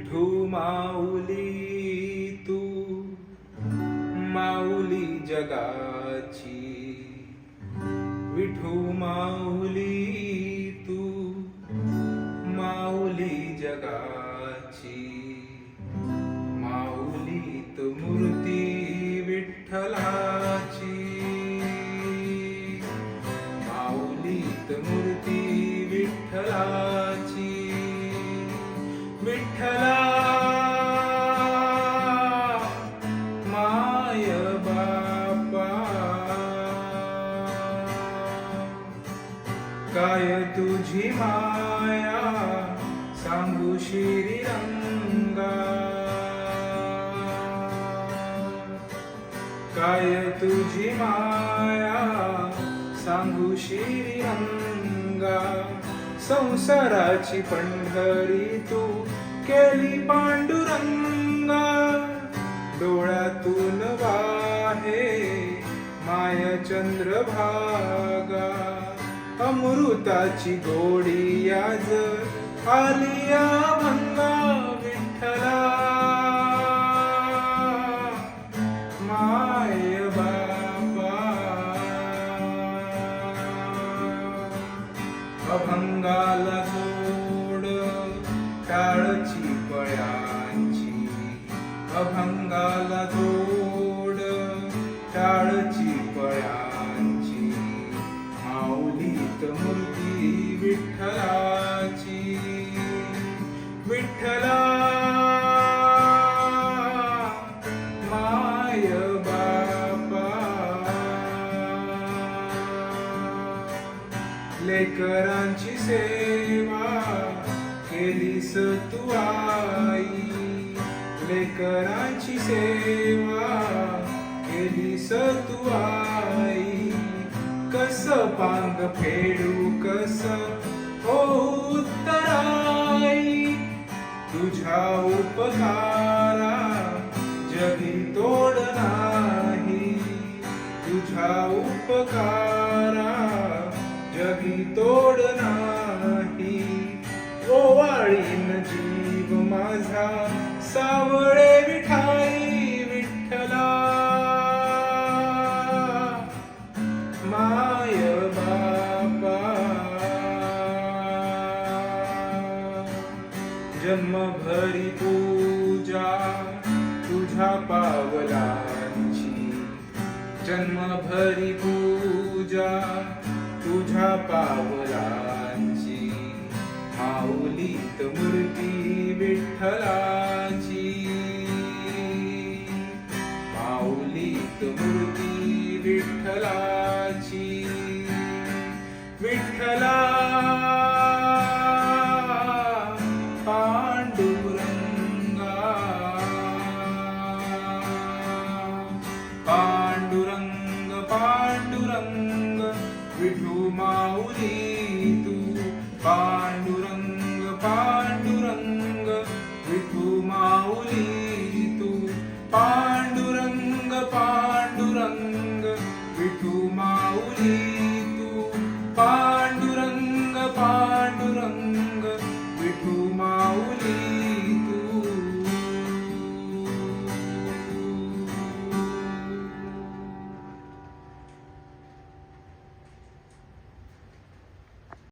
विठू माऊली तू माऊली जगाची, विठू माऊली तू माऊली जगाची, माऊलीत मूर्ती विठ्ठलाची, माऊलीत मूर्ती विठ्ठलाची. विठ्ठला माय बापा, काय तुझी माया सांगू श्रीरंगा, काय तुझी माया सांगू श्रीरंगा. संसाराची पंढरी तू केली पांडुरंगा, डोळ्यातून वाहे माया चंद्रभागा. अमृताची गोडी आज आलिया भंगा, विठ्ठला माय बाबा. अभंगाला जोड टाळची पळ्यांची, अभंगाला जोड टाळची पळ्यांची, माऊलीत मूर्ती विठ्ठलाची. विठ्ठला माय बापा, लेकरांची सेवा केलीस तू आई, लेकरांची सेवा केलीस तू आई. कस पांग फेडू कस हो उत्तराई, तुझ्या उपकारा जगी तोड नाही, तुझ्या उपकारा जगी तोड नाही. ओवाळीन जीव माझा सावळे विठाई, विठ्ठला माय बापा. जन्मभरी पूजा तुझ्या पावलांची, जन्मभरी पूजा तुझ्या पावलांची, माऊलीत मूर्ती विठ्ठलाची, माऊलीत मूर्ती विठ्ठलाची. विठ्ठला